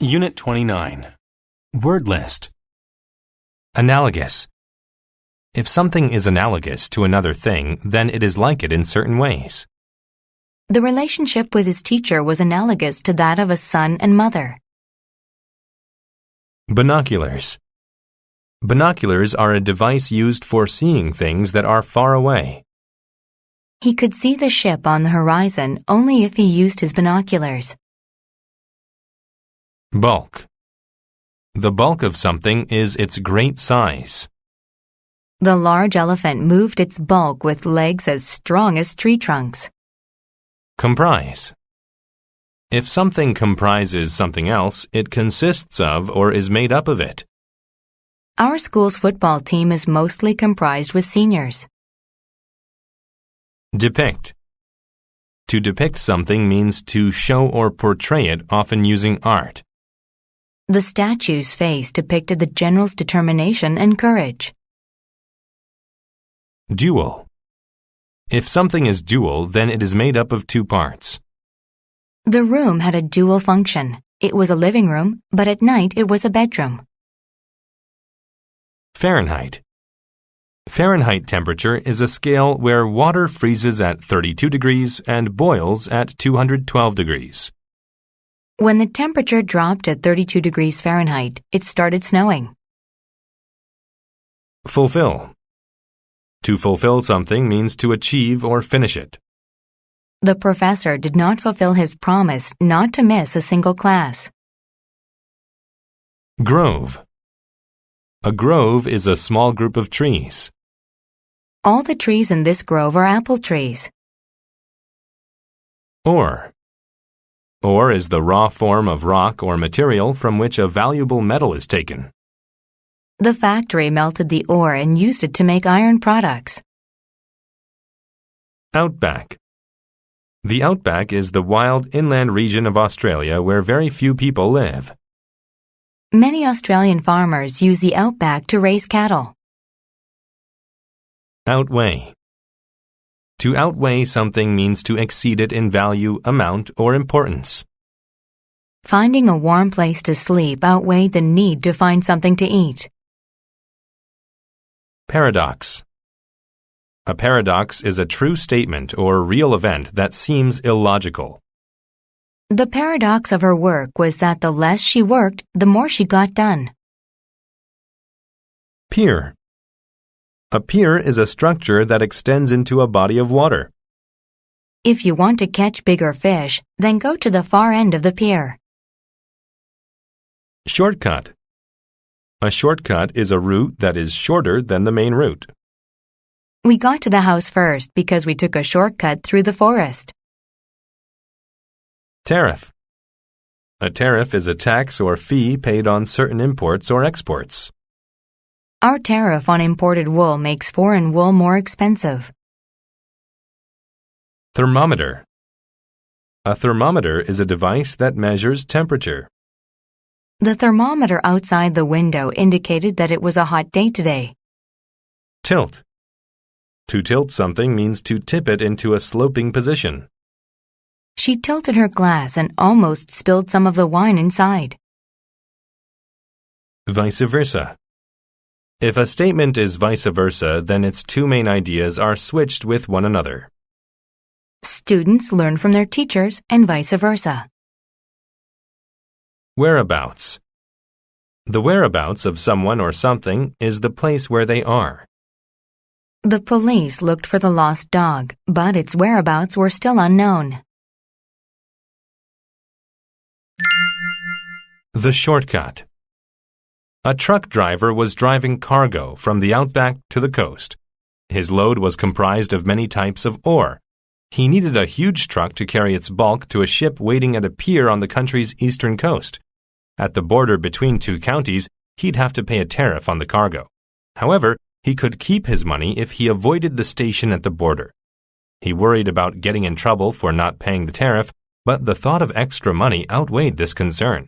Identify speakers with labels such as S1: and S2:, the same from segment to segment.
S1: Unit 29. Word list. Analogous. If something is analogous to another thing, then it is like it in certain ways.
S2: The relationship with his teacher was analogous to that of a son and mother.
S1: Binoculars. Binoculars are a device used for seeing things that are far away.
S2: He could see the ship on the horizon only if he used his binoculars.
S1: Bulk. The bulk of something is its great size.
S2: The large elephant moved its bulk with legs as strong as tree trunks.
S1: Comprise. If something comprises something else, it consists of or is made up of it.
S2: Our school's football team is mostly comprised with seniors.
S1: Depict. To depict something means to show or portray it, often using art.
S2: The statue's face depicted the general's determination and courage.
S1: Dual. If something is dual, then it is made up of two parts.
S2: The room had a dual function. It was a living room, but at night it was a bedroom.
S1: Fahrenheit. Fahrenheit temperature is a scale where water freezes at 32 degrees and boils at 212 degrees.
S2: When the temperature dropped at 32 degrees Fahrenheit, it started snowing.
S1: Fulfill. To fulfill something means to achieve or finish it.
S2: The professor did not fulfill his promise not to miss a single class.
S1: Grove. A grove is a small group of trees.
S2: All the trees in this grove are apple trees.
S1: Ore. Ore is the raw form of rock or material from which a valuable metal is taken.
S2: The factory melted the ore and used it to make iron products.
S1: Outback. The outback is the wild inland region of Australia where very few people live.
S2: Many Australian farmers use the outback to raise cattle.
S1: Outweigh. To outweigh something means to exceed it in value, amount, or importance.
S2: Finding a warm place to sleep outweighed the need to find something to eat.
S1: Paradox. A paradox is a true statement or real event that seems illogical.
S2: The paradox of her work was that the less she worked, the more she got done.
S1: Pier. A pier is a structure that extends into a body of water.
S2: If you want to catch bigger fish, then go to the far end of the pier.
S1: Shortcut. A shortcut is a route that is shorter than the main route.
S2: We got to the house first because we took a shortcut through the forest.
S1: Tariff. A tariff is a tax or fee paid on certain imports or exports.
S2: Our tariff on imported wool makes foreign wool more expensive.
S1: Thermometer. A thermometer is a device that measures temperature.
S2: The thermometer outside the window indicated that it was a hot day today.
S1: Tilt. To tilt something means to tip it into a sloping position.
S2: She tilted her glass and almost spilled some of the wine inside.
S1: Vice versa. If a statement is vice versa, then its two main ideas are switched with one another.
S2: Students learn from their teachers and vice versa.
S1: Whereabouts. The whereabouts of someone or something is the place where they are.
S2: The police looked for the lost dog, but its whereabouts were still unknown.
S1: The shortcut. A truck driver was driving cargo from the outback to the coast. His load was comprised of many types of ore. He needed a huge truck to carry its bulk to a ship waiting at a pier on the country's eastern coast. At the border between two counties, he'd have to pay a tariff on the cargo. However, he could keep his money if he avoided the station at the border. He worried about getting in trouble for not paying the tariff, but the thought of extra money outweighed this concern.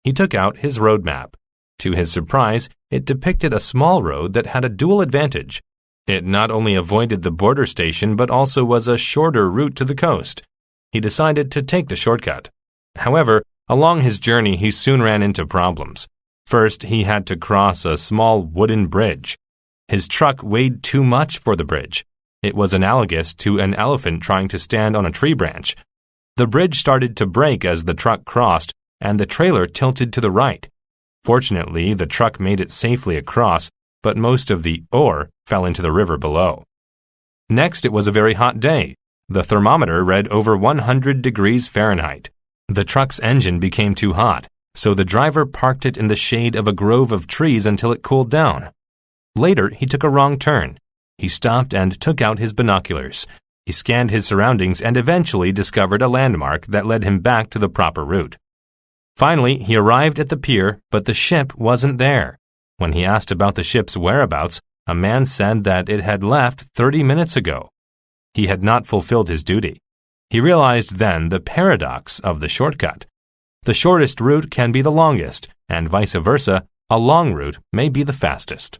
S1: He took out his road map. To his surprise, it depicted a small road that had a dual advantage. It not only avoided the border station but also was a shorter route to the coast. He decided to take the shortcut. However, Along his journey, he soon ran into problems. First, he had to cross a small wooden bridge. His truck weighed too much for the bridge. It was analogous to an elephant trying to stand on a tree branch. The bridge started to break as the truck crossed, and the trailer tilted to the right. Fortunately, the truck made it safely across, but most of the ore fell into the river below. Next, it was a very hot day. The thermometer read over 100 degrees Fahrenheit. The truck's engine became too hot, so the driver parked it in the shade of a grove of trees until it cooled down. Later, he took a wrong turn. He stopped and took out his binoculars. He scanned his surroundings and eventually discovered a landmark that led him back to the proper route. Finally, he arrived at the pier, but the ship wasn't there. When he asked about the ship's whereabouts, a man said that it had left 30 minutes ago. He had not fulfilled his duty. He realized then the paradox of the shortcut. The shortest route can be the longest, and vice versa, a long route may be the fastest.